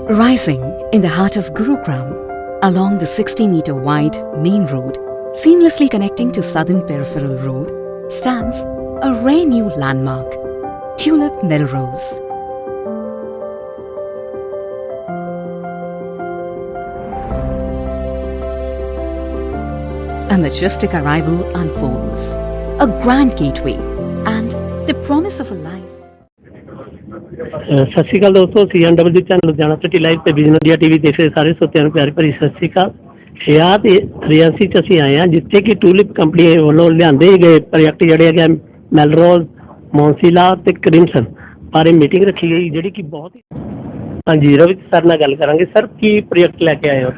Rising in the heart of Gurugram, along the 60-meter wide main road, seamlessly connecting to Southern Peripheral Road, stands a rare new landmark, Tulip Melrose. A majestic arrival unfolds, a grand gateway, and the promise of a life. ਸਤਿ ਸ਼੍ਰੀ ਅਕਾਲ ਦੋਸਤੋ, CNW channel Ludhiana city live ਤੇ business India TV ਦੇਖ ਰਹੇ ਸਾਰੇ ਸਰੋਤਿਆਂ ਨੂੰ ਪਿਆਰ ਭਰੀ ਸਤਿ ਸ਼੍ਰੀ ਅਕਾਲ। ਯਾਰ ਰਿਆਸੀ ਚ ਅਸੀਂ ਆਏ ਹਾਂ ਜਿੱਥੇ ਕਿ ਟੂਲਿਪ ਕੰਪਨੀ ਵੱਲੋਂ ਲਿਆਂਦੇ ਗਏ ਪ੍ਰੋਜੈਕਟ ਜਿਹੜੇ ਹੈਗੇ ਮੈਲਰੋਜ਼, ਮੌਨਸੀਲਾ ਤੇ ਕ੍ਰਿਮਸਨ ਬਾਰੇ ਮੀਟਿੰਗ ਰੱਖੀ ਗਈ ਜਿਹੜੀ ਕਿ ਬਹੁਤ ਹੀ। ਹਾਂਜੀ ਰਵੀ ਸਰ ਨਾਲ ਗੱਲ ਕਰਾਂਗੇ। ਸਰ ਕੀ ਪ੍ਰੋਜੈਕਟ ਲੈ ਕੇ ਆਏ ਹੋ?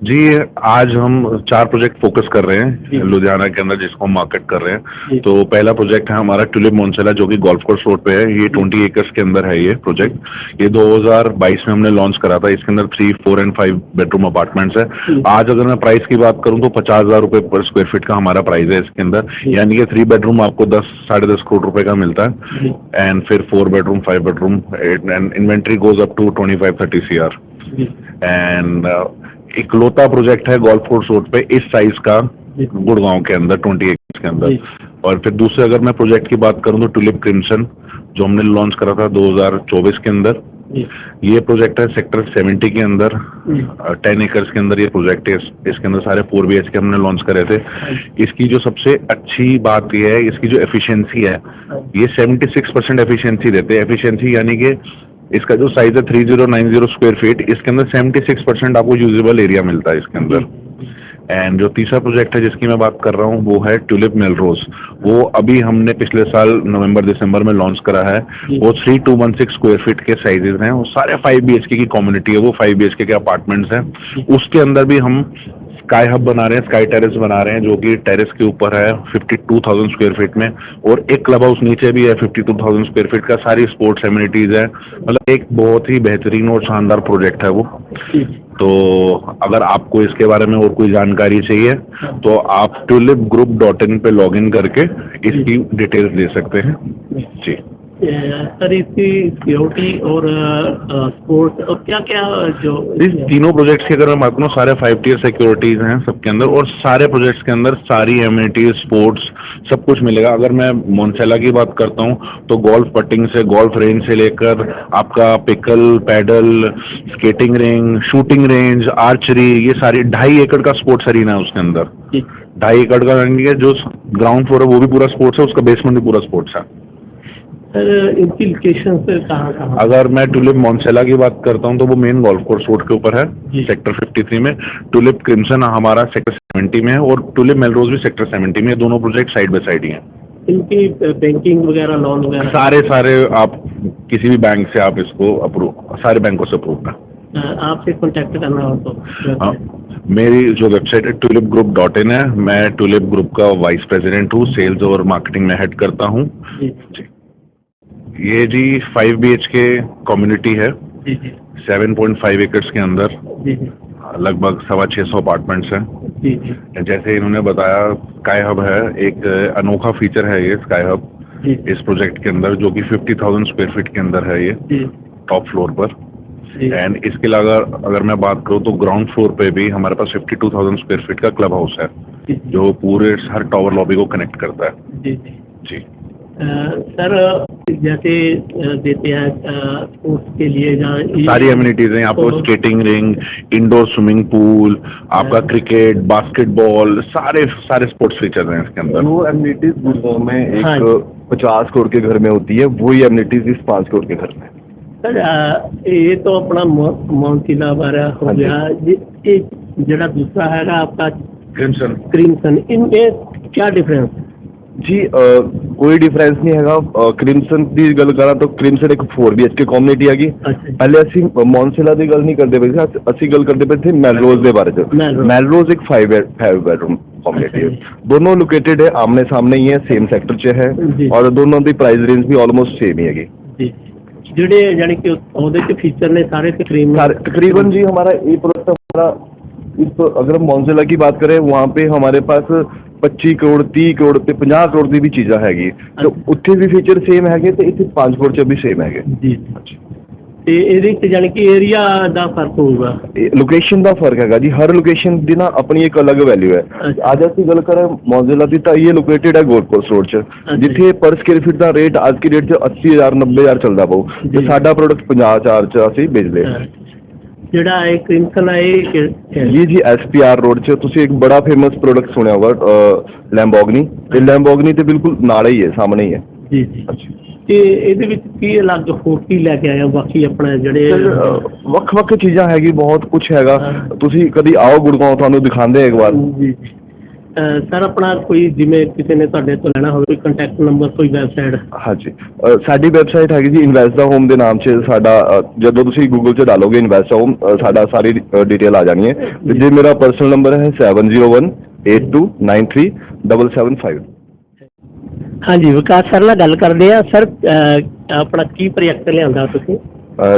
जी, आज हम 4 प्रोजेक्ट फोकस कर रहे हैं लुधियाना के अंदर जिसको हम मार्केट कर रहे हैं। तो पहला प्रोजेक्ट है हमारा टुलिप मॉन्सेला जो कि गोल्फ कोर्स रोड पे है। ये 20 एकर्स के अंदर है ये प्रोजेक्ट। ये 2022 में हमने लॉन्च करा था। इसके अंदर 3, 4 एंड 5 बेडरूम अपार्टमेंट्स है। आज अगर मैं प्राइस की बात करूं तो 50,000 रुपए पर स्क्वायर फीट का हमारा प्राइस है इसके अंदर। यानी कि 3 बेडरूम आपको 10, 10.5 करोड़ रुपए का मिलता है एंड फिर 4 bedroom, 5 bedroom and inventory goes up to 25-30 CR। And इकलौता प्रोजेक्ट है गोल्फ कोर्स रोड पे इस साइज का गुड़गांव के अंदर 20 एकर्स के अंदर। और फिर दूसरे अगर मैं प्रोजेक्ट की बात करूं तो टुलिप क्रिम्सन जो हमने लॉन्च करा था 2024 के अंदर। ये प्रोजेक्ट है सेक्टर 70 के अंदर, 10 एकर्स के अंदर ये प्रोजेक्ट है। इसके अंदर सारे 4 BHK हमने लॉन्च करे थे। इसकी जो सबसे अच्छी बात ये है इसकी जो एफिशिएंसी है, ये 76% एफिशिएंसी देते हैं। एफिशिएंसी यानी कि इसका जो साइज है 3090 स्क्वायर फीट, इसके अंदर 76% आपको यूजेबल एरिया मिलता है इसके अंदर। एंड जो तीसरा प्रोजेक्ट है जिसकी मैं बात कर रहा हूँ वो है टुलिप मेलरोज। वो अभी हमने पिछले साल नवंबर-दिसंबर में लॉन्च करा है। वो 3216 स्क्वायर फीट के साइजेस हैं। वो सारे 5 BHK की कम्युनिटी है, वो 5 BHK के अपार्टमेंट्स हैं। उसके अंदर भी हम स्काई हब बना रहे हैं, स्काई टेरेस बना रहे हैं जो कि टेरेस के ऊपर है 52,000 स्क्वायर फीट में। और एक क्लब हाउस नीचे भी है 52,000 स्क्वायर फीट का। सारी स्पोर्ट्स एमिनिटीज है। मतलब एक बहुत ही बेहतरीन और शानदार प्रोजेक्ट है वो। तो अगर आपको इसके बारे में और कोई जानकारी चाहिए तो आप tulipgroup.in पे लॉगिन करके इसकी डिटेल्स ले सकते हैं। जी सर इसकी सिक्योरिटी और स्पोर्ट्स और क्या क्या जो इस तीनों प्रोजेक्ट्स की अगर मैं बात करूँ सारे 5 tier सिक्योरिटीज हैं सबके अंदर। और सारे प्रोजेक्ट्स के अंदर सारी एमिनिटीज, स्पोर्ट्स सब कुछ मिलेगा। अगर मैं मॉन्सेला की बात करता हूँ तो गोल्फ पटिंग से, गोल्फ रेंज से लेकर आपका pickle, paddle, skating ring, shooting range, archery, ये सारी 2.5 एकड़ का स्पोर्ट्स अरीना है उसके अंदर। 2.5 एकड़ का जो ग्राउंड फ्लोर है वो भी पूरा स्पोर्ट्स है, उसका बेसमेंट भी पूरा स्पोर्ट्स है। सर इनकी लोकेशन से कहाँ? अगर मैं टुलिप मॉन्सेला की बात करता हूं तो वो मेन गोल्फ कोर्स रोड के ऊपर है सेक्टर 53 में। टुलिप क्रिम्सन हमारा सेक्टर 70 में है और टुलिप मेलरोज भी सेक्टर 70 में। दोनों प्रोजेक्ट साइड बाय साइड ही हैं। इनकी बैंकिंग वगैरह, लोन वगैरह सारे आप किसी भी बैंक से आप इसको अप्रूव, सारे बैंकों से अप्रूव है। आपसे कांटेक्ट करना हो तो मेरी जो वेबसाइट है tulipgroup.in है। मैं टुलिप ग्रुप का वाइस प्रेसिडेंट हूँ, सेल्स और मार्केटिंग में हेड करता हूँ। ये जी 5 BHK कम्युनिटी है, 7.5 एकर्स के अंदर लगभग 650 अपार्टमेंट्स हैं। जैसे इन्होंने बताया स्काई हब है, एक अनोखा फीचर है ये स्काई हब इस प्रोजेक्ट के अंदर जो कि 50,000 स्क्वायर फीट के अंदर है ये टॉप फ्लोर पर। एंड इसके अलावा अगर मैं बात करूँ तो ग्राउंड फ्लोर पे भी हमारे पास 52,000 स्क्वायर फीट का क्लब हाउस है जो पूरे हर टावर लॉबी को कनेक्ट करता है। जी सर जैसे देते हैं स्पोर्ट्स के लिए जहाँ सारी एमिनिटीज हैं आपको, skating ring, indoor swimming pool, आपका क्रिकेट, बास्केटबॉल, सारे स्पोर्ट्स फीचर हैं इसके अंदर। वो एमिनिटीज गुड़गांव में एक 50 करोड़ के घर में होती है, वही एमिनिटीज इस 5 करोड़ के घर में। सर ये तो अपना मॉन्सिला बारा हो गया, जरा दूसरा है आपका क्रिम्सन, इनमें क्या डिफरेंस? जी कोई डिफरेंस नहीं है। क्रिम्सन की गल करा तो क्रिम्सन एक 4 BHK कम्युनिटी हैगी। पहले असि मॉन्सेला की गल नहीं करते पे थे, असि गल करते पे थे मेलरोज के बारे में। मेलरोज एक 5 बेडरूम कम्युनिटी है। दोनों लोकेटेड है आमने सामने ही है, सेम सेक्टर च है और दोनों की प्राइस रेंज भी ऑलमोस्ट सेम ही हैगी। ਜਿਹੜੇ यानी कि ਉਹਦੇ ਚ फीचर ने सारे तकरीबन जी हमारा ये प्रोडक्ट हमारा अगर मॉन्सेला की बात करें वहाँ पे हमारे पास 25 करोड़ 30 करोड़ ਤੇ 50 करोड़ ਦੀ ਵੀ ਚੀਜ਼ਾਂ ਹੈਗੀ। तो ਉੱਥੇ ਵੀ ਫੀਚਰ ਸੇਮ ਹੈਗੇ ਤੇ ਇੱਥੇ 5 करोड़ ਚ ਵੀ ਸੇਮ ਹੈਗੇ। ਜੀ ਤੇ ਇਹਦੇ ਵਿੱਚ ਜਾਣੀ ਕਿ ਏਰੀਆ ਦਾ ਫਰਕ ਹੋਊਗਾ। ਲੋਕੇਸ਼ਨ ਦਾ ਫਰਕ ਹੈਗਾ ਜੀ, ਹਰ ਲੋਕੇਸ਼ਨ ਦੀ ਨਾ ਆਪਣੀ ਇੱਕ ਅਲੱਗ ਵੈਲਿਊ ਹੈ। ਅੱਜ ਅਸੀਂ ਗੱਲ ਕਰਾਂ ਮੌਜ਼ਿਲਾ ਦੀ ਤਾਂ ਇਹ ਲੋਕੇਟਡ ਹੈ ਗੋਲਡ ਕੋਸਟ ਰੋਡ 'ਚ, ਜਿੱਥੇ ਪਰ ਸਕੁਅਰ ਫੀਟ ਦਾ ਰੇਟ ਅੱਜ ਦੀ ਡੇਟ 'ਚ 80,000 90,000 ਚੱਲਦਾ ਪਊ, ਤੇ ਸਾਡਾ ਪ੍ਰੋਡਕਟ 50,000 'ਚ ਅਸੀਂ ਵੇਚਦੇ ਹਾਂ। ਜਿਹੜਾ ਇਹ ਕ੍ਰਿਮਸਨ ਹੈ ਇਹ ਜੀ SPR ਰੋਡ 'ਚ ਤੁਸੀਂ ਇੱਕ ਬੜਾ ਫੇਮਸ ਪ੍ਰੋਡਕਟ ਸੁਣਿਆ ਹੋਗਾ ਲੈਂਬੋਰਗਿਨੀ, ਤੇ ਲੈਂਬੋਰਗਿਨੀ ਤੇ ਬਿਲਕੁਲ ਨਾਲ ਹੀ ਹੈ, ਸਾਹਮਣੇ ਹੀ ਹੈ ਜੀ ਜੀ। ਤੇ ਇਹਦੇ ਵਿੱਚ ਕੀ ਅਲੱਗ ਹੋਰ ਕੀ ਲੈ ਕੇ ਆਇਆ ਬਾਕੀ ਆਪਣੇ ਜਿਹੜੇ ਵੱਖ-ਵੱਖ ਚੀਜ਼ਾਂ ਹੈਗੀ, ਬਹੁਤ ਕੁਝ ਹੈਗਾ। ਤੁਸੀਂ ਕਦੀ ਆਓ ਗੁੜਗਾਉਂ, ਤੁਹਾਨੂੰ ਦਿਖਾਉਂਦੇ ਇੱਕ ਵਾਰ ਜੀ। ਸਰ ਆਪਣਾ ਕੋਈ ਜਿਵੇਂ ਕਿਸੇ ਨੇ ਤੁਹਾਡੇ ਤੋਂ ਲੈਣਾ ਹੋਵੇ, ਕੋਈ ਕੰਟੈਕਟ ਨੰਬਰ, ਕੋਈ ਵੈਬਸਾਈਟ? ਹਾਂਜੀ, ਸਾਡੀ ਵੈਬਸਾਈਟ ਹੈਗੀ ਜੀ ਇਨਵੈਸਟ ਦਾ ਹੋਮ ਦੇ ਨਾਮ 'ਚ। ਸਾਡਾ ਜਦੋਂ ਤੁਸੀਂ ਗੂਗਲ 'ਚ ਡਾਲੋਗੇ ਇਨਵੈਸਟ ਦਾ ਹੋਮ, ਸਾਡਾ ਸਾਰੀ ਡਿਟੇਲ ਆ ਜਾਣੀ ਹੈ। ਤੇ ਜੇ ਮੇਰਾ ਪਰਸਨਲ ਨੰਬਰ ਹੈ 7018293775। ਹਾਂਜੀ, ਵਿਕਾਸ ਸਰ ਨਾਲ ਗੱਲ ਕਰਦੇ ਆ। ਸਰ ਆਪਣਾ ਕੀ ਪ੍ਰੋਜੈਕਟ ਲਿਆਂਦਾ ਤੁਸੀਂ?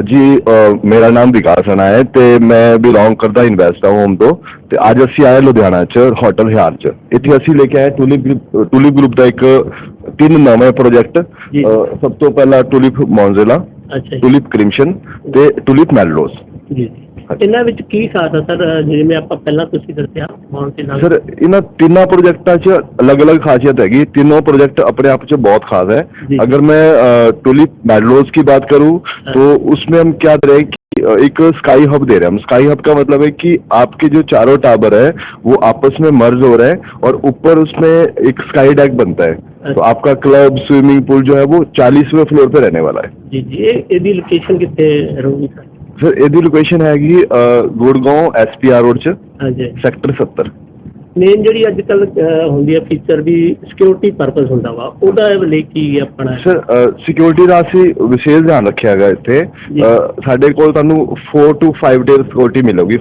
ਜੀ ਮੇਰਾ ਨਾਮ ਵਿਕਾਸ ਰਾਣਾ ਹੈ ਤੇ ਮੈਂ ਬਿਲੋਂਗ ਕਰਦਾ ਇਨਵੈਸਟ ਹੋਮ ਤੋਂ, ਤੇ ਅੱਜ ਅਸੀਂ ਆਏ ਲੁਧਿਆਣਾ 'ਚ ਹੋਟਲ ਹਿਆਰ 'ਚ। ਇੱਥੇ ਅਸੀਂ ਲੈ ਕੇ ਆਏ ਟੂਲਿਪ ਗਰੁੱਪ ਦਾ ਇੱਕ 3 ਨਵੇਂ ਪ੍ਰੋਜੈਕਟ। ਸਭ ਤੋਂ ਪਹਿਲਾ ਟੂਲਿਪ ਮੌਂਜ਼ਿਲਾ, ਟੂਲਿਪ ਕ੍ਰਿਮਸ਼ਨ ਤੇ ਟੂਲਿਪ ਮੈਲਰੋਜ਼। ਜੀ, ਇਹਨਾਂ ਵਿੱਚ ਕੀ ਖਾਸ ਹੈ ਸਰ, ਜਿਵੇਂ ਆਪਾਂ ਪਹਿਲਾਂ ਤੁਸੀਂ ਦੱਸਿਆ? ਸਰ ਇਹਨਾਂ ਤਿੰਨਾਂ ਪ੍ਰੋਜੈਕਟਾਂ 'ਚ ਅਲੱਗ-ਅਲੱਗ ਖਾਸੀਅਤ हैगी। तीनों प्रोजेक्ट अपने आप में बहुत खास है। अगर मैं टूलिप मैडलोज की बात करूं तो उसमें हम क्या दे रहे हैं कि एक स्काई हब दे रहे हैं हम। स्काई हब का मतलब है कि आपके जो चारों टावर है वो आपस में मर्ज हो रहे हैं और ऊपर उसमें एक स्काई डेक बनता है। तो आपका क्लब स्विमिंग पूल जो है वो 40वें फ्लोर पे रहने वाला है। जी जी। ये लोकेशन कितने रहेगी सर? ਇਹਦੀ ਲੋਕੇਸ਼ਨ ਹੈਗੀ ਗੁੜਗਾਉਂ SPR ਰੋਡ 'ਚ, ਸੈਕਟਰ 70। ਮੇਨ ਜਿਹੜੀ ਅੱਜ ਕੱਲ ਹੁੰਦੀ ਹੈ ਫੀਚਰ ਦੀ ਸਿਕਿਉਰਿਟੀ ਪਰਪਸ ਹੁੰਦਾ ਵਾ, ਉਹਦਾ ਲਈ ਕੀ ਆਪਣਾ? ਸਰ ਸਿਕਿਉਰਿਟੀ ਦਾ ਅਸੀਂ ਵਿਸ਼ੇਸ਼ ਧਿਆਨ ਰੱਖਿਆ ਹੈਗਾ ਇੱਥੇ। ਸਾਡੇ ਕੋਲ ਤੁਹਾਨੂੰ 4 to 5 ਡੇਜ਼ ਸਿਕਿਉਰਿਟੀ ਮਿਲੇਗੀ।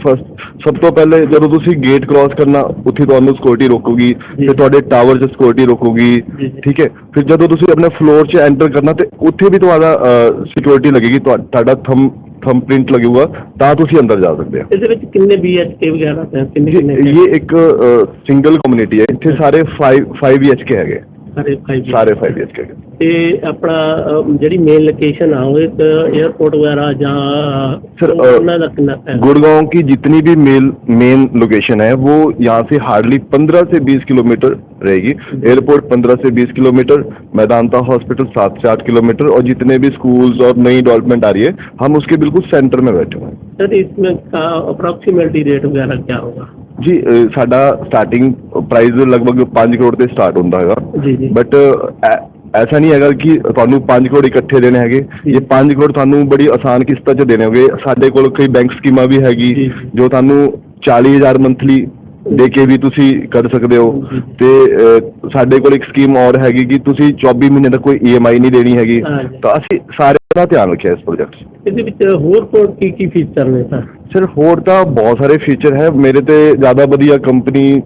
ਸਭ ਤੋਂ ਪਹਿਲੇ ਜਦੋਂ ਤੁਸੀਂ ਗੇਟ ਕ੍ਰਾਸ ਕਰਨਾ, ਉੱਥੇ ਤੁਹਾਨੂੰ ਸਿਕਿਉਰਿਟੀ ਰੋਕੂਗੀ, ਫਿਰ ਤੁਹਾਡੇ ਟਾਵਰ 'ਚ ਸਿਕਿਉਰਿਟੀ ਰੋਕੂਗੀ, ਠੀਕ ਹੈ। ਫਿਰ ਜਦੋਂ ਤੁਸੀਂ ਆਪਣੇ ਫਲੋਰ 'ਚ ਐਂਟਰ ਕਰਨਾ ਤੇ ਉੱਥੇ ਵੀ ਤੁਹਾਡਾ ਸਿਕਿਉਰਿਟੀ ਲੱਗੇਗੀ, ਤੁਹਾਡਾ ਥੰਬਪ੍ਰਿੰਟ ਲੱਗੂਗਾ, ਤਾਂ ਤੁਸੀਂ ਅੰਦਰ ਜਾ ਸਕਦੇ ਹੋ। ਇਹਦੇ ਵਿੱਚ ਕਿੰਨੇ BHK ਵਗੈਰਾ ਕਿੰਨੇ? ਇਹ ਇੱਕ ਸਿੰਗਲ ਕਮਿਊਨਿਟੀ ਹੈ, ਇੱਥੇ ਸਾਰੇ 5 BHK ਹੈਗੇ, ਸਾਰੇ 5 BHK ਹੈਗੇ। ਤੇ ਆਪਣਾ ਜਿਹੜੀ ਮੇਨ ਲੋकेशन ਆ, ਉਹ एयरपोर्ट वगैरह ਜਾਂ सर गुड़गांव की जितनी भी मेन लोकेशन है वो यहाँ से हार्डली 15 से 20 किलोमीटर रहेगी। एयरपोर्ट 15 से 20 किलोमीटर, मैदानता हॉस्पिटल 7 से 8 किलोमीटर, और जितने भी स्कूल्स और नई डेवलपमेंट आ रही है हम उसके बिल्कुल सेंटर में बैठे हुए हैं। सर इसमें अप्रोक्सीमेटली रेट वगैरह क्या होगा? जी साडा स्टार्टिंग प्राइस लगभग 5 करोड़ से स्टार्ट होता है, बट ऐसा नहीं है कि ਤੁਹਾਨੂੰ 5 ਕਰੋੜ ਇਕੱਠੇ ਦੇਣੇ ਹੈਗੇ। ਇਹ 5 ਕਰੋੜ ਤੁਹਾਨੂੰ ਬੜੀ ਆਸਾਨ ਕਿਸ਼ਤਾਂ 'ਚ ਦੇਣੇ ਹੋਗੇ। ਸਾਡੇ ਕੋਲ ਕਈ ਬੈਂਕ ਸਕੀਮਾਂ ਵੀ ਹੈਗੀ ਜੋ ਤੁਹਾਨੂੰ 40,000 ਮੰਥਲੀ ਦੇ ਕੇ ਵੀ ਤੁਸੀਂ ਕਰ ਸਕਦੇ ਹੋ। ਤੇ ਸਾਡੇ ਕੋਲ ਇੱਕ ਸਕੀਮ ਹੋਰ ਹੈਗੀ ਕਿ ਤੁਸੀਂ 24 ਮਹੀਨੇ ਤੱਕ ਕੋਈ EMI ਨਹੀਂ ਦੇਣੀ ਹੈਗੀ। ਤਾਂ ਅਸੀਂ ਸਾਰਿਆਂ ਦਾ ਧਿਆਨ ਰੱਖਿਆ ਇਸ ਪ੍ਰੋਜੈਕਟ 'ਚ। ਇਹਦੇ ਵਿੱਚ ਹੋਰ ਕੀ ਫੀਚਰ ਨੇ ਸਰ? ਸਰ ਹੋਰ ਤਾਂ ਬਹੁਤ ਸਾਰੇ ਫੀਚਰ ਹੈ। ਮੇਰੇ ਤੇ ਜ਼ਿਆਦਾ ਵਧੀਆ ਕੰਪਨੀ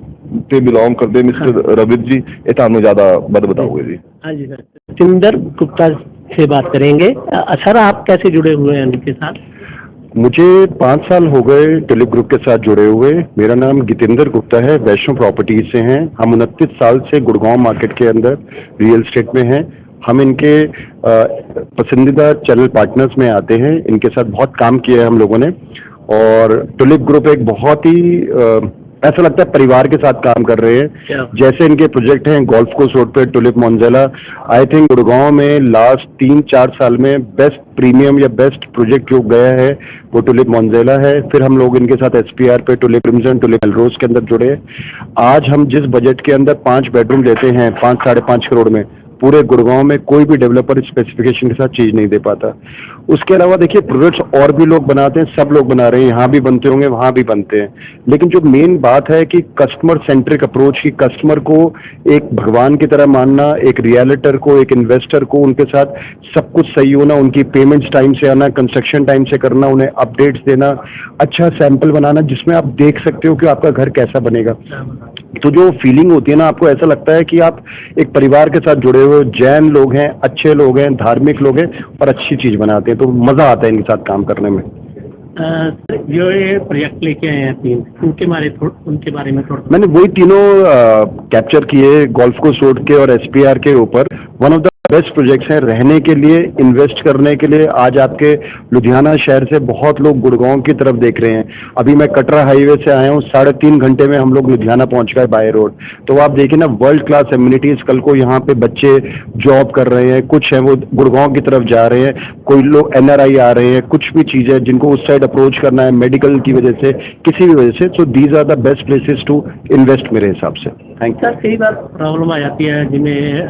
ਤੇ बिलोंग करते मिस्टर रवित जी, ये ਤੁਹਾਨੂੰ ज्यादा बताओगे जी। हाँ जी सर, जितेंद्र गुप्ता से बात करेंगे। सर आप कैसे जुड़े हुए हैं इनके साथ? मुझे 5 साल हो गए टूलिप ग्रुप के साथ जुड़े हुए। मेरा नाम जितेंद्र गुप्ता है, वैष्णो प्रॉपर्टीज से हैं। हम 29 साल से गुड़गांव मार्केट के अंदर रियल एस्टेट में हैं। हम इनके पसंदीदा चैनल पार्टनर्स में आते हैं। इनके साथ बहुत काम किया है हम लोगों ने, और टूलिप ग्रुप एक बहुत ही ऐसा लगता है परिवार के साथ काम कर रहे हैं। जैसे इनके प्रोजेक्ट हैं गोल्फ कोर्स रोड पे टूलिप मॉन्जेला, आई थिंक गुड़गांव में लास्ट 3-4 साल में बेस्ट प्रीमियम या बेस्ट प्रोजेक्ट जो गया है वो टूलिप मॉन्जेला है। फिर हम लोग इनके साथ SPR पे टूलिप क्रिमसन, टूलिप मेलरोज के अंदर जुड़े। आज हम जिस बजट के अंदर 5 बेडरूम लेते हैं 5-5.5 करोड़ में, पूरे गुड़गांव में कोई भी डेवलपर स्पेसिफिकेशन के साथ चीज नहीं दे पाता। उसके अलावा देखिए प्रोडक्ट्स और भी लोग बनाते हैं, सब लोग बना रहे हैं, यहाँ भी बनते होंगे वहां भी बनते हैं, लेकिन जो मेन बात है कि कस्टमर सेंट्रिक अप्रोच की, कस्टमर को एक भगवान की तरह मानना, एक रियलिटर को, एक इन्वेस्टर को उनके साथ सब कुछ सही होना, उनकी पेमेंट्स टाइम से आना, कंस्ट्रक्शन टाइम से करना, उन्हें अपडेट्स देना, अच्छा सैंपल बनाना जिसमें आप देख सकते हो कि आपका घर कैसा बनेगा। तो जो फीलिंग होती है ना, आपको ऐसा लगता है कि आप एक परिवार के साथ जुड़े हुए जैन लोग हैं, अच्छे लोग हैं, धार्मिक लोग हैं और अच्छी चीज बनाते हैं, तो मजा आता है इनके साथ काम करने में। जो ये प्रोजेक्ट लेके आए हैं 3, उनके बारे में थोड़ा मैंने वही तीनों कैप्चर किए गोल्फ कोर्स रोड के और SPR के ऊपर। One of the best projects हैं रहने के लिए, इन्वेस्ट करने के लिए। आज आपके लुधियाना शहर से बहुत लोग गुड़गांव की तरफ देख रहे हैं। अभी मैं कटरा हाईवे से आया हूँ, 3.5 घंटे में हम लोग लुधियाना पहुंच गए बाय रोड। तो आप देखिए ना, वर्ल्ड क्लास एम्यूनिटीज। कल को यहाँ पे बच्चे जॉब कर रहे हैं, कुछ हैं वो गुड़गांव की तरफ जा रहे हैं, कोई लोग NRI आ रहे हैं, कुछ भी चीजें जिनको उस साइड अप्रोच करना है मेडिकल की वजह से, किसी भी वजह से। So these are the best places to invest मेरे हिसाब से। Thank you. सर कई बार प्रॉब्लम आ जाती है, जिन्हें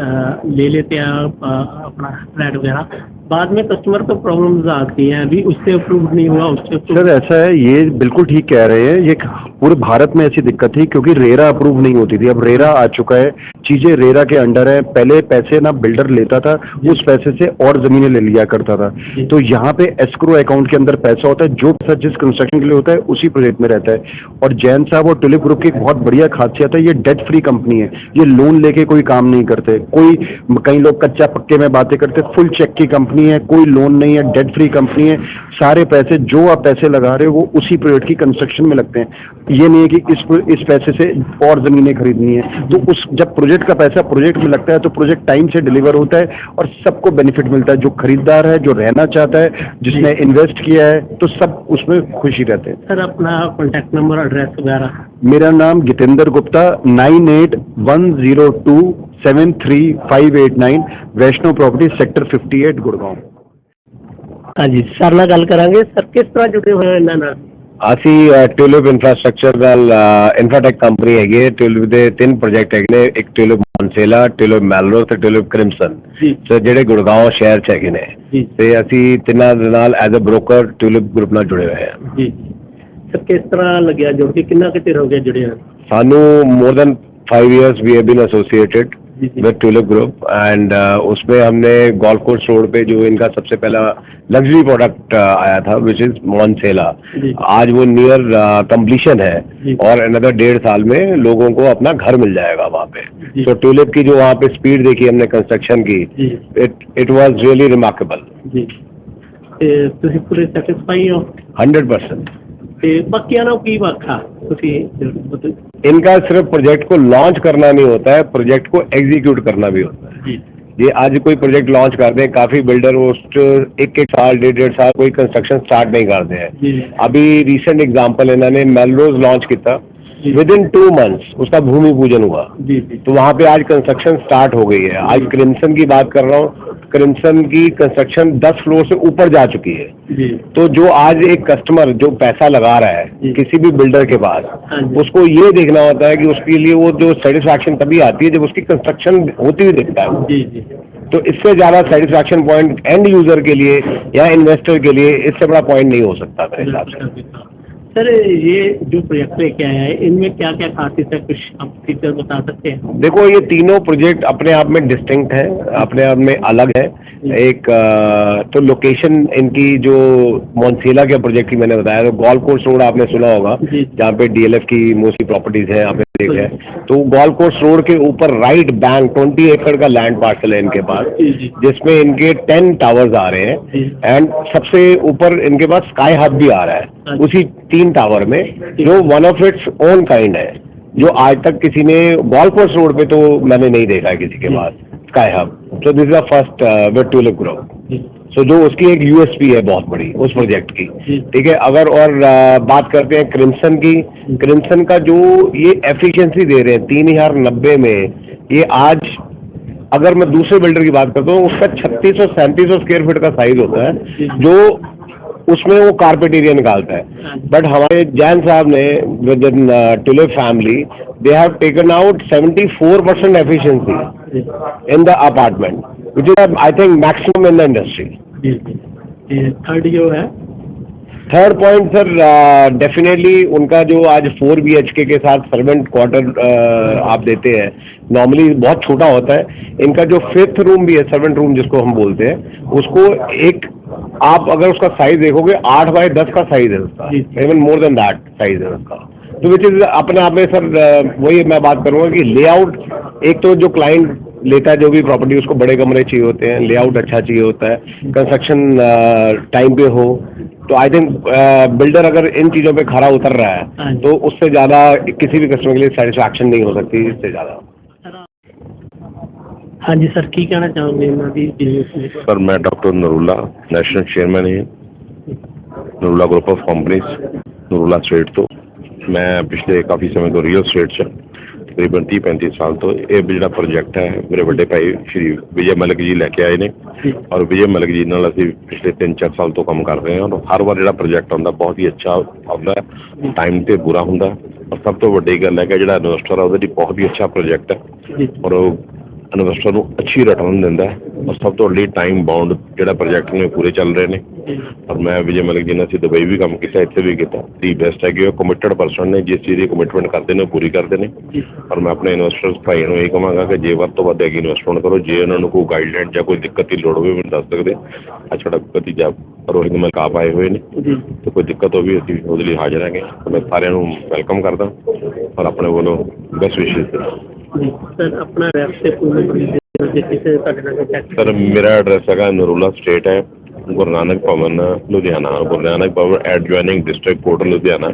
ले लेते हैं अपना फ्लैट वगैरह, बाद में कस्टमर को प्रॉब्लम्स आती हैं, अभी उससे अप्रूव नहीं हुआ, उससे सर ऐसा है, ये बिल्कुल ठीक कह रहे हैं। ये पूरे भारत में ऐसी दिक्कत थी क्योंकि रेरा अप्रूव नहीं होती थी। अब रेरा आ चुका है, चीजें रेरा के अंडर है। पहले पैसे ना बिल्डर लेता था, उस पैसे से और जमीनें ले लिया करता था। तो यहाँ पे एस्क्रो अकाउंट के अंदर पैसा होता है, जो पैसा जिस कंस्ट्रक्शन के लिए होता है उसी प्रोजेक्ट में रहता है। और जैन साहब और टुलिप ग्रुप की एक बहुत बढ़िया खासियत है, ये डेट फ्री कंपनी है। ये लोन लेके कोई काम नहीं करते। कई लोग कच्चा पक्के में बातें करते, फुल चेक की कंपनी है, कोई लोन नहीं है, डेट फ्री कंपनी है। सारे पैसे जो आप पैसे लगा रहे हो वो उसी प्रोजेक्ट की कंस्ट्रक्शन में लगते हैं। ये नहीं है कि इस पैसे से और जमीनें खरीदनी है। तो जब प्रोजेक्ट का पैसा प्रोजेक्ट में लगता है तो प्रोजेक्ट टाइम से डिलीवर होता है और सबको बेनिफिट मिलता है। जो खरीदार है, जो रहना चाहता है, जिसने इन्वेस्ट किया है, तो सब उसमें खुशी रहते हैं। सर अपना कॉन्टैक्ट नंबर, एड्रेस वगैरह। मेरा नाम गितेंद्र गुप्ता, 9810273589, वैष्णो प्रॉपर्टी, सेक्टर 58 गुड़गांव। हाँ जी, सर ਨਾਲ ਗੱਲ ਕਰਾਂਗੇ। ਸਰ ਕਿਸ ਤਰ੍ਹਾਂ ਜੁੜੇ ਹੋਏ ਹੋ ਇਹਨਾਂ ਨਾਲ? ਅਸੀਂ ਟਿਊਲਿਪ ਇੰਫਰਾਸਟ੍ਰਕਚਰ ਨਾਲ ਇਨਫਰਾਟੈਕ ਕੰਪਨੀ ਹੈਗੀ ਹੈ। ਟਿਊਲਿਪ ਦੇ 3 ਪ੍ਰੋਜੈਕਟ ਹੈਗੇ ਨੇ, ਇੱਕ ਟਿਊਲਿਪ ਮੌਨਸੇਲਾ, ਟਿਊਲਿਪ ਮੈਲਰੋਜ਼ ਤੇ ਟਿਊਲਿਪ ਕ੍ਰਿਮਸਨ, ਤੇ ਜਿਹੜੇ ਗੁੜਗਾਉਂ ਸ਼ਹਿਰ ਚ ਹੈਗੇ ਨੇ। ਤੇ ਅਸੀਂ ਤਿੰਨਾਂ ਦੇ ਨਾਲ as a broker Tulip group ਨਾਲ ਜੁੜੇ ਹੋਏ ਹਾਂ। ਜੀ ਸਰ, ਕਿਸ ਤਰ੍ਹਾਂ ਲੱਗਿਆ ਜੁੜ ਕੇ, ਕਿੰਨਾ ਕੁ ਚਿਰ ਹੋ ਗਿਆ ਜੁੜੇ ਹੋਏ? ਸਾਨੂੰ more than 5 years we have been associated with Tulip group and उसमें हमने गोल्फ कोर्स रोड पे जो इनका सबसे पहला लग्जरी प्रोडक्ट आया था विच इज मॉन्सेला, आज वो नियर कंप्लीशन है और अनदर 1.5 साल में लोगों को अपना घर मिल जाएगा वहाँ पे। तो टुलिप की जो वहाँ पे स्पीड देखी हमने कंस्ट्रक्शन की, इट वाज रियली रिमार्केबल। ਤੁਸੀਂ ਪੂਰੇ ਸੈਟੀਸਫਾਈ ਹੋ? 100%। ਤੇ ਬਾਕੀਆਂ ਨੂੰ ਕੀ ਵਾਖਾ ਤੁਸੀਂ? इनका सिर्फ प्रोजेक्ट को लॉन्च करना नहीं होता है, प्रोजेक्ट को एग्जीक्यूट करना भी होता है। ये आज कोई प्रोजेक्ट लॉन्च करते हैं, काफी बिल्डर उस 1-1 साल 1.5 साल कोई कंस्ट्रक्शन स्टार्ट नहीं करते हैं। अभी रिसेंट एग्जांपल इन्होंने मेलरोज लॉन्च किया, विद इन 2 months उसका भूमि पूजन हुआ। तो वहां पे आज कंस्ट्रक्शन स्टार्ट हो गई है। आज क्रिम्सन की बात कर रहा हूँ, क्रिम्सन की कंस्ट्रक्शन 10 फ्लोर से ऊपर जा चुकी है। तो जो आज एक कस्टमर जो पैसा लगा रहा है किसी भी बिल्डर के पास, उसको ये देखना होता है कि उसके लिए वो जो सेटिस्फैक्शन तभी आती है जब उसकी कंस्ट्रक्शन होती हुई दिखता है। तो इससे ज्यादा सेटिस्फैक्शन पॉइंट एंड यूजर के लिए या इन्वेस्टर के लिए इससे बड़ा पॉइंट नहीं हो सकता मेरे हिसाब से। सर ये जो प्रोजेक्ट लेके आया है, इनमें क्या क्या खासियत है, कुछ आप फीचर बता सकते हैं? देखो, ये तीनों प्रोजेक्ट अपने आप में डिस्टिंक्ट है, अपने आप में अलग है। एक तो लोकेशन इनकी जो मॉन्सेला के प्रोजेक्ट की मैंने बताया, तो गोल्फ कोर्स रोड आपने सुना होगा, जहाँ पे DLF की मोस्टली प्रॉपर्टीज है, आपने देखा है। तो गोल्फ कोर्स रोड के ऊपर राइट बैंक 20 एकड़ का लैंड पार्सल है इनके पास, जिसमें इनके 10 टावर्स आ रहे हैं एंड सबसे ऊपर इनके पास स्काई हब भी आ रहा है उसी 3 टावर में, जो one of its own kind है, जो आज तक किसी ने गोल्फ कोर्स रोड पे तो मैंने नहीं देखा है किसी के पास Sky Hub. So this is the first with Tulip group. So जो उसकी एक USP है बहुत बड़ी उस प्रोजेक्ट की, ठीक है। अगर और बात करते हैं क्रिम्सन की, क्रिम्सन का जो ये एफिशिएंसी दे रहे हैं 3090 में, ये आज अगर मैं दूसरे बिल्डर की बात करता हूँ, उसका 3600-3700 स्क्वायर फीट का साइज होता है, जो उसमें वो कारपेट एरिया निकालता है। बट हमारे जैन साहब ने with in tulip family, they have taken out 74% efficiency in the apartment, which is I think maximum in the industry. Third जो है, थर्ड पॉइंट सर, डेफिनेटली उनका जो आज 4 BHK के साथ सर्वेंट क्वार्टर आप देते हैं, नॉर्मली बहुत छोटा होता है। इनका जो 5th रूम भी है, सर्वेंट रूम जिसको हम बोलते हैं, उसको एक आप अगर उसका साइज देखोगे 8 बाय 10 का साइज है उसका, even more than that size है उसका। तो विच इज अपने आप में सर, वही मैं बात करूंगा कि लेआउट, एक तो जो क्लाइंट लेता है जो भी प्रॉपर्टी, उसको बड़े कमरे चाहिए होते हैं, लेआउट अच्छा चाहिए होता है, कंस्ट्रक्शन टाइम पे हो। तो आई थिंक बिल्डर अगर इन चीजों पे खरा उतर रहा है तो उससे ज्यादा किसी भी कस्टमर के लिए सेटिस्फैक्शन नहीं हो सकती इससे ज्यादा। ਹਾਂਜੀ ਸਰ, ਕੀ ਕਹਿਣਾ ਚਾਹੋਗੇ ਇਹਨਾਂ ਦੀ ਬਿਜ਼ਨਸ? सर मैं डॉक्टर नरूला, नेशनल चेयरमैन है Narula group of companies Narula state तो। मैं पिछले काफी समय तो रियल स्टेट च तकरीबन 30-35 साल तो ये ਜਿਹੜਾ प्रोजेक्ट है मेरे ਵੱਡੇ ਭਾਈ श्री विजय मलिक जी लेके आए ने और विजय मलिक जी ਨਾਲ ਅਸੀਂ ਪਿਛਲੇ 3-4 ਸਾਲ ਤੋਂ ਕੰਮ ਕਰ ਰਹੇ ਹਾਂ ਔਰ ਹਰ ਵਾਰ ਜਿਹੜਾ ਪ੍ਰੋਜੈਕਟ ਆਉਂਦਾ ਬਹੁਤ ਹੀ ਅੱਛਾ ਆਉਂਦਾ, ਟਾਈਮ ਤੇ ਪੂਰਾ ਹੁੰਦਾ ਔਰ ਸਭ ਤੋਂ ਵੱਡੀ ਗੱਲ ਹੈ ਕਿ ਜਿਹੜਾ ਇਨਵੈਸਟਰ ਆ ਉਹਦੇ ਲਈ ਬਹੁਤ ਹੀ ਅੱਛਾ ਪ੍ਰੋਜੈਕਟ ਹੈ ਔਰ ਉਹ ਇਨਵੈਸਟਰ ਨੂੰ ਅੱਛੀ ਰਿਟਰਨ ਦਿੰਦਾ ਹੈ ਔਰ ਸਭ ਤੋਂ ਵੱਡੀ ਟਾਈਮ ਬਾਉਂਡ ਜਿਹੜਾ ਪ੍ਰੋਜੈਕਟ ਨੇ ਪੂਰੇ ਚੱਲ ਰਹੇ ਨੇ। ਔਰ ਮੈਂ ਵਿਜੇ ਮਲਿਕ ਜੀ ਨਾਲ ਅਸੀਂ ਦੁਬਈ ਵੀ ਕੰਮ ਕੀਤਾ, ਇੱਥੇ ਵੀ ਕੀਤਾ। ਦੀ ਬੈਸਟ ਹੈ ਕਿ ਉਹ ਕਮਿਟਡ ਪਰਸਨ ਨੇ, ਜਿਸ ਚੀਜ਼ ਦੀ ਕਮਿਟਮੈਂਟ ਕਰਦੇ ਨੇ ਉਹ ਪੂਰੀ ਕਰਦੇ ਨੇ। ਔਰ ਮੈਂ ਆਪਣੇ ਇਨਵੈਸਟਰਸ ਭਾਈ ਨੂੰ ਇਹ ਕਹਾਂਗਾ ਕਿ ਜੇ ਵੱਧ ਤੋਂ ਵੱਧ ਹੈਗੀ ਇਨਵੈਸਟਮੈਂਟ ਕਰੋ। ਜੇ ਉਹਨਾਂ ਨੂੰ ਕੋਈ ਗਾਈਡਲਾਈਨ ਜਾਂ ਕੋਈ ਦਿੱਕਤ ਦੀ ਲੋੜ ਹੋਵੇ ਮੈਨੂੰ ਦੱਸ ਸਕਦੇ। ਅੱਜ ਸਾਡਾ ਭਤੀਜਾ ਰੋਹਿਤ ਮਲਿਕ ਆਪ ਆਏ ਹੋਏ ਨੇ ਤੇ ਕੋਈ ਦਿੱਕਤ ਹੋਵੇ ਅਸੀਂ ਉਹਦੇ ਲਈ ਹਾਜ਼ਰ ਹੈਗੇ। ਮੈਂ ਸਾਰਿਆਂ ਨੂੰ ਵੈਲਕਮ ਕਰਦਾ ਔਰ ਆਪਣੇ ਵੱਲੋਂ ਬੈਸਟ ਵਿਸ਼ੇਸ ਸਰ ਆਪਣਾ ਐਡਰੈਸ ਤੇ सर मेरा एड्रेस है नरूला स्टेट है, गुरु नानक भवन लुधियाना। गुरु नानक भवन adjoining district court Ludhiana,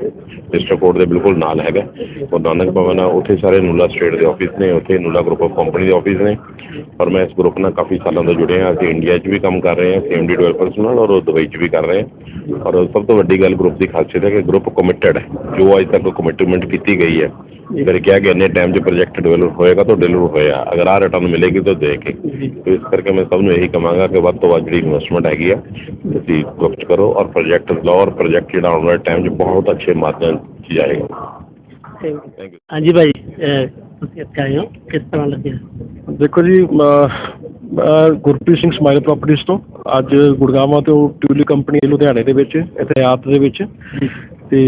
district court के बिल्कुल नाल है गुरु नानक भवन। उत्थे सारे नरूला स्टेट के ऑफिस ने, उत्थे नरूला ग्रुप ऑफ कंपनी के ऑफिस ने और मैं इस ग्रुप नाल काफी सालों से जुड़े हैं। असं इंडिया च भी काम कर रहे हैं CMD डेवलपर्स नाल और दुबई च भी कर रहे हैं। और सब तो वड्डी गल ग्रुप की खासियत है कि ग्रुप कमिटेड है, जो अज तक कमिटमेंट की गई है फिर क्या कि इन्ने टाइम जो प्रोजेक्ट डेवलप होएगा तो डेवलप होएगा, अगर आ रिटर्न मिलेगी तो दे के। तो इस करके मैं सबनों यही कहांगा कि ਵੱਧ ਤੋਂ ਵੱਧ ਜਿਹੜੀ इन्वेस्टमेंट हैगी है ਤੁਸੀਂ गुप्त करो और प्रोजेक्ट लो और प्रोजेक्ट ਜਿਹੜਾ आने वाले टाइम 'ਚ बहुत अच्छे माध्यम से जाएगा। Thank you. ਹਾਂਜੀ ਭਾਈ, ਤੁਸੀਂ ਇੱਥੇ ਆਏ ਹੋ, ਕਿਸ ਤਰ੍ਹਾਂ ਲੱਗਿਆ? ਦੇਖੋ ਜੀ, ਗੁਰਪ੍ਰੀਤ ਸਿੰਘ ਸਮਾਈਲ ਪ੍ਰਾਪਰਟੀਜ਼ ਤੋਂ ਅੱਜ ਗੁੜਗਾਵਾਂ ਤੋਂ ਟਿਊਲਿਪ ਕੰਪਨੀ ਲੁਧਿਆਣੇ ਦੇ ਵਿੱਚ ਇਤਿਹਾਸ ਦੇ ਵਿੱਚ ਤੇ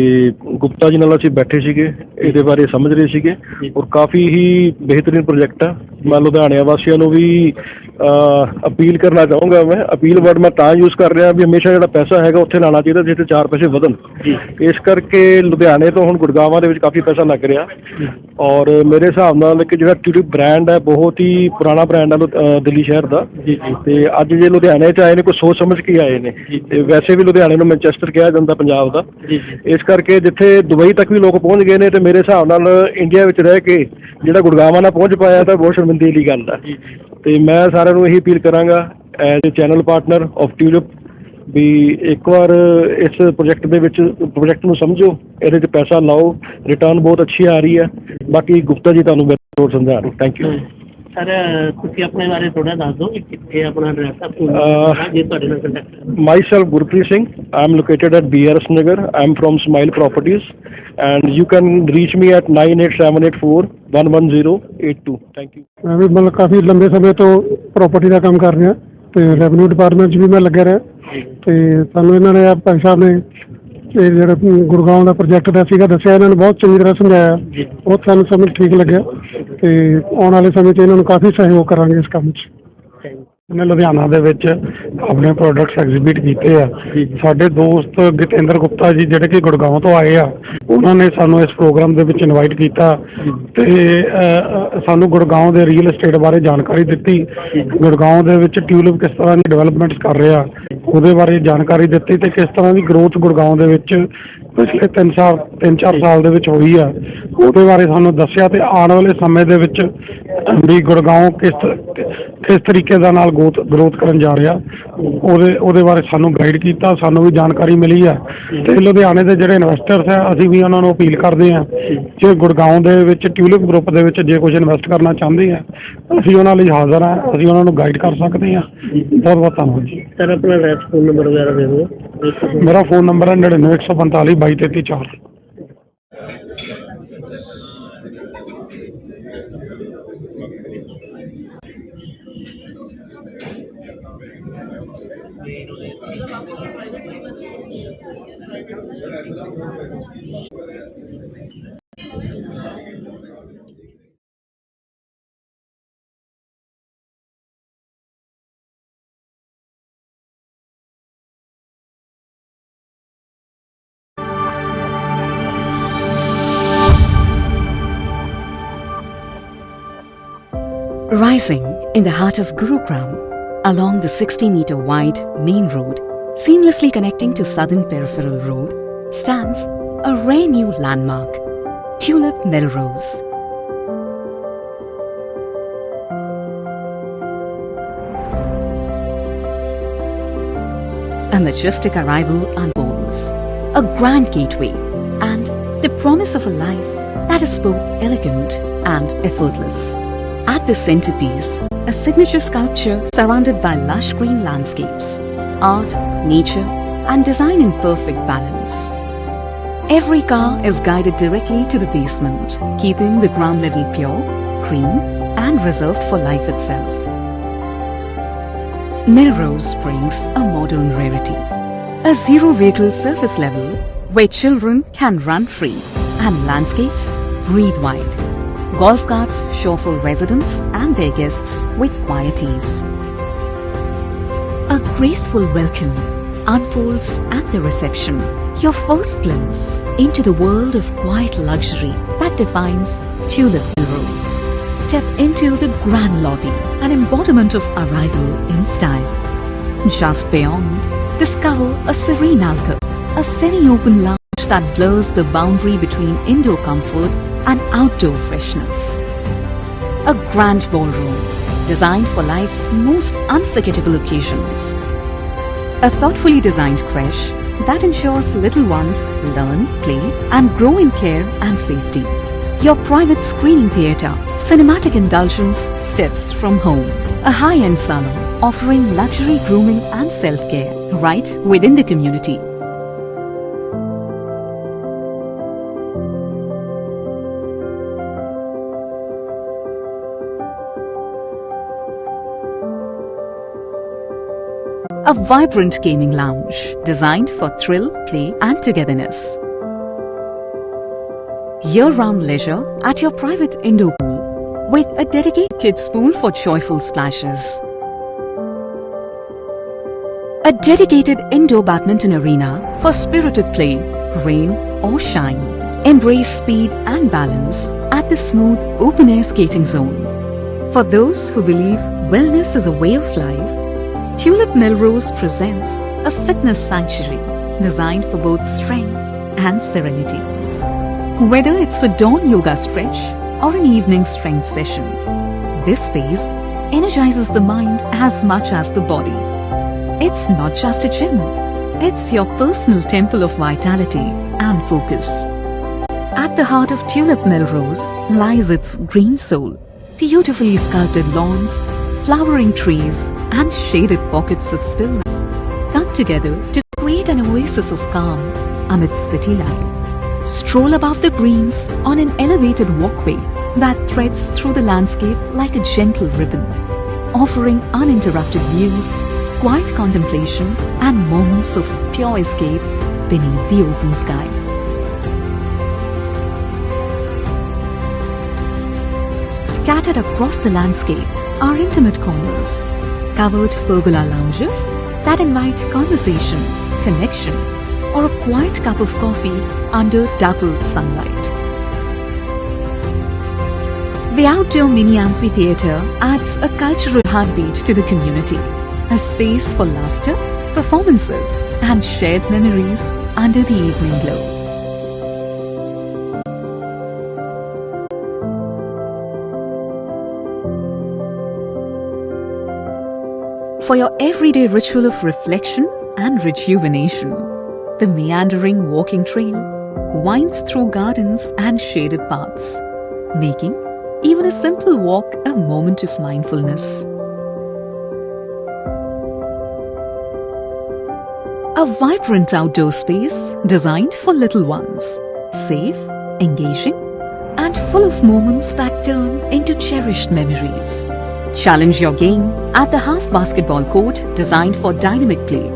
ਗੁਪਤਾ ਜੀ ਨਾਲ ਅਸੀਂ ਬੈਠੇ ਸੀਗੇ, ਇਹਦੇ ਬਾਰੇ ਸਮਝ ਰਹੇ ਸੀਗੇ ਔਰ ਕਾਫੀ ਹੀ ਬਿਹਤਰੀਨ ਪ੍ਰੋਜੈਕਟ ਆ। ਮੈਂ ਲੁਧਿਆਣੇ ਵਾਸੀਆਂ ਨੂੰ ਵੀ ਅਪੀਲ ਕਰਨਾ ਚਾਹੂੰਗਾ। ਮੈਂ ਅਪੀਲ ਵਰਡ ਮੈਂ ਤਾਂ ਯੂਜ਼ ਕਰ ਰਿਹਾ ਵੀ ਹਮੇਸ਼ਾ ਜਿਹੜਾ ਪੈਸਾ ਹੈਗਾ ਉੱਥੇ ਲਾਣਾ ਚਾਹੀਦਾ ਜਿੱਥੇ 4 ਪੈਸੇ ਵਧਣ। ਇਸ ਕਰਕੇ ਲੁਧਿਆਣੇ ਤੋਂ ਹੁਣ ਗੁੜਗਾਵਾਂ ਦੇ ਵਿੱਚ ਕਾਫੀ ਪੈਸਾ ਲੱਗ ਰਿਹਾ ਔਰ ਮੇਰੇ ਹਿਸਾਬ ਨਾਲ ਕਿ ਜਿਹੜਾ ਟਿਊਲਿਪ ਬ੍ਰਾਂਡ ਹੈ ਬਹੁਤ ਹੀ ਪੁਰਾਣਾ ਬ੍ਰਾਂਡ ਹੈ ਦਿੱਲੀ ਸ਼ਹਿਰ ਦਾ। ਤੇ ਅੱਜ ਜੇ ਲੁਧਿਆਣੇ 'ਚ ਆਏ ਨੇ ਕੋਈ ਸੋਚ ਸਮਝ ਕੇ ਆਏ ਨੇ ਤੇ ਵੈਸੇ ਵੀ ਲੁਧਿਆਣੇ ਨੂੰ ਮੈਨਚੈਸਟਰ ਕਿਹਾ ਜਾਂਦਾ ਪੰਜਾਬ ਦਾ। ਇਸ ਕਰਕੇ ਜਿੱਥੇ ਦੁਬਈ ਤੱਕ ਵੀ ਲੋਕ ਪਹੁੰਚ ਗਏ ਨੇ ਤੇ ਮੇਰੇ ਹਿਸਾਬ ਨਾਲ ਇੰਡੀਆ ਵਿੱਚ ਰਹਿ ਕੇ ਜਿਹੜਾ ਗੁੜਗਾਵਾਂ ਨਾਲ ਪਹੁੰਚ ਪਾਇਆ ਤਾਂ ਬਹੁਤ ਸ਼ਰਮਿੰਦਗੀ ਦੀ ਗੱਲ ਹੈ। ਤੇ ਮੈਂ ਸਾਰਿਆਂ ਨੂੰ ਇਹੀ ਅਪੀਲ ਕਰਾਂਗਾ as a channel partner of Tulip ਵੀ ਇੱਕ ਵਾਰ ਇਸ ਪ੍ਰੋਜੈਕਟ ਨੂੰ ਸਮਝੋ, ਇਹਦੇ 'ਚ ਪੈਸਾ ਲਾਓ, ਰਿਟਰਨ ਬਹੁਤ ਅੱਛੀ ਆ ਰਹੀ ਹੈ। ਬਾਕੀ ਗੁਪਤਾ ਜੀ ਤੁਹਾਨੂੰ ਹੋਰ ਸਮਝਾਉਣ। Thank you sir. ਤੁਸੀਂ ਆਪਣੇ ਬਾਰੇ ਥੋੜਾ ਦੱਸ ਦਿਓ ਕਿ ਕਿੱਥੇ ਆਪਣਾ ਐਡਰੈਸ ਆ ਜੇ ਤੁਹਾਡੇ ਨਾਲ contact. Myself Gurpreet Singh. I am located at BRS Nagar. I am from Smile Properties, and you can reach me at 9878411082. Thank you. ਮੈਂ ਵੀ ਮਤਲਬ ਕਾਫੀ ਲੰਬੇ ਸਮੇਂ ਤੋਂ ਪ੍ਰਾਪਰਟੀ ਦਾ ਕੰਮ ਕਰ ਰਿਹਾ ਤੇ ਰੈਵਨਿਊ ਡਿਪਾਰਟਮੈਂਟ 'ਚ ਵੀ ਮੈਂ ਲੱਗਿਆ ਰਿਹਾ ਤੇ ਸਾਨੂੰ ਇਹਨਾਂ ਨੇ ਭਾਈ ਸਾਹਿਬ ਨੇ ਇਹ ਜਿਹੜਾ ਗੁੜਗਾਉਂ ਦਾ ਪ੍ਰੋਜੈਕਟ ਦਾ ਸੀਗਾ ਦੱਸਿਆ, ਇਹਨਾਂ ਨੇ ਬਹੁਤ ਚੰਗੀ ਤਰ੍ਹਾਂ ਸਮਝਾਇਆ, ਬਹੁਤ ਸਾਨੂੰ ਸਮਝ ਠੀਕ ਲੱਗਿਆ ਤੇ ਆਉਣ ਵਾਲੇ ਸਮੇਂ 'ਚ ਇਹਨਾਂ ਨੂੰ ਕਾਫੀ ਸਹਿਯੋਗ ਕਰਾਂਗੇ ਇਸ ਕੰਮ 'ਚ। ਮੈਂ ਲੁਧਿਆਣਾ ਦੇ ਵਿੱਚ ਆਪਣੇ ਪ੍ਰੋਡਕਟਸ ਐਗਜ਼ੀਬਿਟ ਕੀਤੇ ਆ। ਸਾਡੇ ਦੋਸਤ ਗਤਿੰਦਰ ਗੁਪਤਾ ਜੀ ਜਿਹੜੇ ਕਿ ਗੁੜਗਾਉਂ ਤੋਂ ਆਏ ਆ, ਉਹਨਾਂ ਨੇ ਸਾਨੂੰ ਇਸ ਪ੍ਰੋਗਰਾਮ ਦੇ ਵਿੱਚ ਇਨਵਾਈਟ ਕੀਤਾ ਤੇ ਸਾਨੂੰ ਗੁੜਗਾਉਂ ਦੇ ਰੀਅਲ ਏਸਟੇਟ ਬਾਰੇ ਜਾਣਕਾਰੀ ਦਿੱਤੀ। ਗੁੜਗਾਉਂ ਦੇ ਵਿੱਚ ਟਿਊਲਿਪ ਕਿਸ ਤਰ੍ਹਾਂ ਦੀ ਡਿਵੈਲਪਮੈਂਟ ਕਰ ਰਿਹਾ ਉਹਦੇ ਬਾਰੇ ਜਾਣਕਾਰੀ ਦਿੱਤੀ ਤੇ ਕਿਸ ਤਰ੍ਹਾਂ ਦੀ ਗਰੋਥ ਗੁੜਗਾਉਂ ਦੇ ਵਿੱਚ ਪਿਛਲੇ 3-4 ਸਾਲ ਦੇ ਵਿੱਚ ਹੋਈ ਆ ਉਹਦੇ ਬਾਰੇ ਸਾਨੂੰ ਦੱਸਿਆ ਤੇ ਆਉਣ ਵਾਲੇ ਸਮੇਂ ਦੇ ਵਿੱਚ ਵੀ ਗੁੜਗਾਉਂ ਕਿਸ ਤਰੀਕੇ ਦਾ ਨਾਲ ਗਰੋਥ ਕਰਨ ਜਾ ਰਿਹਾ ਉਹਦੇ ਬਾਰੇ ਸਾਨੂੰ ਗਾਈਡ ਕੀਤਾ, ਸਾਨੂੰ ਵੀ ਜਾਣਕਾਰੀ ਮਿਲੀ ਆ। ਤੇ ਲੁਧਿਆਣੇ ਦੇ ਜਿਹੜੇ ਇਨਵੈਸਟਰਸ ਆ ਅਸੀਂ ਵੀ ਉਹਨਾਂ ਨੂੰ ਅਪੀਲ ਕਰਦੇ ਆ ਕਿ ਗੁੜਗਾਉਂ ਦੇ ਵਿੱਚ ਟਿਊਲਿਪ ਗਰੁੱਪ ਦੇ ਵਿੱਚ ਜੇ ਕੁਝ ਇਨਵੈਸਟ ਕਰਨਾ ਚਾਹੁੰਦੇ ਆ ਅਸੀਂ ਉਹਨਾਂ ਲਈ ਹਾਜ਼ਰ ਆ, ਅਸੀਂ ਉਹਨਾਂ ਨੂੰ ਗਾਈਡ ਕਰ ਸਕਦੇ ਆ। ਬਹੁਤ ਬਹੁਤ ਧੰਨਵਾਦ ਜੀ। ਸਰ ਆਪਣਾ ਫੋਨ ਨੰਬਰ ਵਗੈਰਾ ਦੇ ਦਿਓ। ਮੇਰਾ ਫੋਨ ਨੰਬਰ ਹੈ 9914522334। Rising in the heart of Gurugram, along the 60-meter wide main road, seamlessly connecting to Southern Peripheral Road, stands a rare new landmark, Tulip Melrose. a majestic arrival unfolds, a grand gateway, and the promise of a life that is both elegant and effortless. At the centerpiece, a signature sculpture surrounded by lush green landscapes, art, nature, and design in perfect balance. Every car is guided directly to the basement, keeping the ground level pure, clean, and reserved for life itself. Melrose brings a modern rarity, a zero-vehicle surface level where children can run free and landscapes breathe wide. Golf carts chauffeur residents and their guests with quiet ease. A graceful welcome unfolds at the reception, your first glimpse into the world of quiet luxury that defines Tulip Melrose. Step into the grand lobby, an embodiment of arrival in style. Just beyond, discover a serene alcove, a semi-open lounge that blurs the boundary between indoor comfort and outdoor freshness. A grand ballroom designed for life's most unforgettable occasions. A thoughtfully designed creche that ensures little ones learn, play, and grow in care and safety. Your private screening theatre, cinematic indulgence steps from home. A high-end salon offering luxury grooming and self-care right within the community. A vibrant gaming lounge designed for thrill, play, and togetherness. Year-round leisure at your private indoor pool with a dedicated kids pool for joyful splashes. A dedicated indoor badminton arena for spirited play, rain or shine. Embrace speed and balance at the smooth open-air skating zone. For those who believe wellness is a way of life, Tulip Melrose presents a fitness sanctuary designed for both strength and serenity. Whether it's a dawn yoga stretch or an evening strength session, this space energizes the mind as much as the body. It's not just a gym, it's your personal temple of vitality and focus. At the heart of Tulip Melrose lies its green soul, beautifully sculpted lawns, flowering trees, and shaded pockets of stillness come together to create an oasis of calm amidst city life. Stroll above the greens on an elevated walkway that threads through the landscape like a gentle ribbon, offering uninterrupted views, quiet contemplation, and moments of pure escape beneath the open sky. Scattered across the landscape are intimate corners, covered pergola lounges that invite conversation, connection, or a quiet cup of coffee under dappled sunlight. The outdoor mini amphitheatre adds a cultural heartbeat to the community, a space for laughter, performances, and shared memories under the evening glow. For your everyday ritual of reflection and rejuvenation, the meandering walking trail winds through gardens and shaded paths, making even a simple walk a moment of mindfulness. A vibrant outdoor space designed for little ones, safe, engaging, and full of moments that turn into cherished memories. Challenge your game at the half basketball court designed for dynamic play.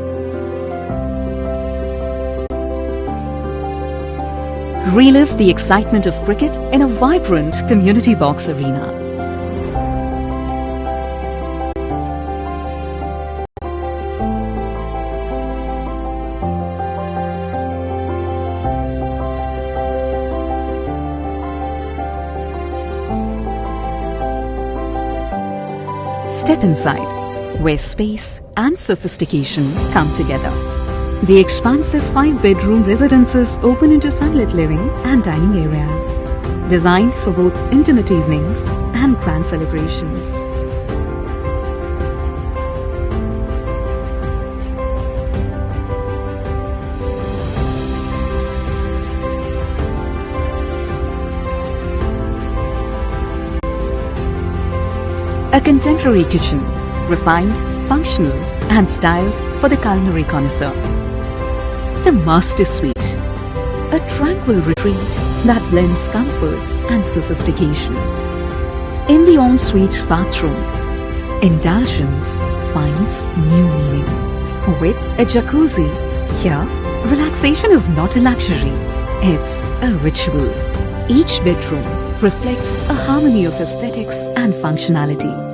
Relive the excitement of cricket in a vibrant community box arena. Step inside, where space and sophistication come together. The expansive 5-bedroom residences open into sunlit living and dining areas, designed for both intimate evenings and grand celebrations. A contemporary kitchen, refined, functional, and styled for the culinary connoisseur. The Master Suite, a tranquil retreat that blends comfort and sophistication. In the ensuite bathroom, indulgence finds new meaning. With a jacuzzi, here, relaxation is not a luxury, it's a ritual. Each bedroom reflects a harmony of aesthetics and functionality.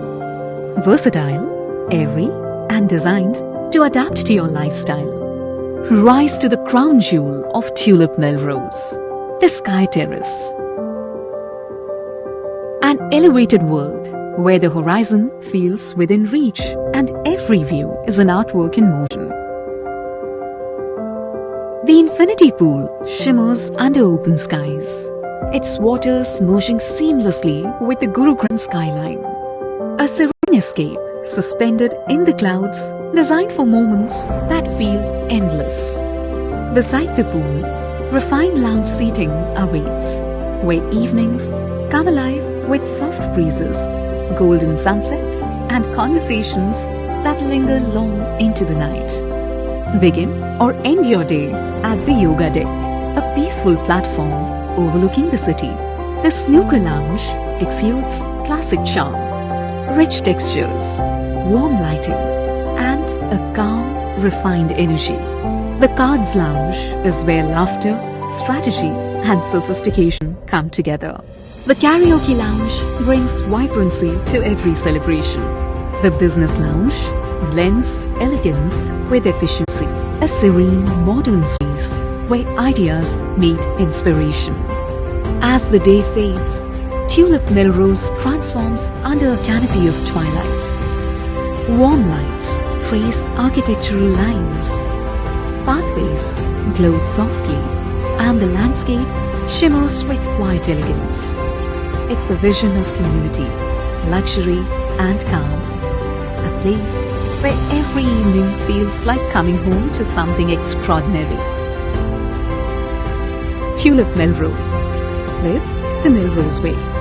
Versatile, airy, and designed to adapt to your lifestyle. Rise to the crown jewel of Tulip Melrose, the Sky Terrace. An elevated world where the horizon feels within reach and every view is an artwork in motion. The infinity pool shimmers under open skies, its waters merging seamlessly with the Gurugram skyline. A serene escape suspended in the clouds, designed for moments that feel endless. Beside the pool, refined lounge seating awaits, where evenings come alive with soft breezes, golden sunsets, and conversations that linger long into the night. Begin or end your day at the Yoga Deck, a peaceful platform overlooking the city. The snooker lounge exudes classic charm, rich textures, warm lighting, and a calm, refined energy. The cards lounge is where laughter, strategy, and sophistication come together. The karaoke lounge brings vibrancy to every celebration. The business lounge blends elegance with efficiency, a serene, modern space where ideas meet inspiration. As the day fades, Tulip Melrose transforms under a canopy of twilight. Warm lights trace architectural lines, pathways glow softly, and the landscape shimmers with quiet elegance. It's a vision of community, luxury, and calm. A place where every evening feels like coming home to something extraordinary. Tulip Melrose. Live the Melrose way.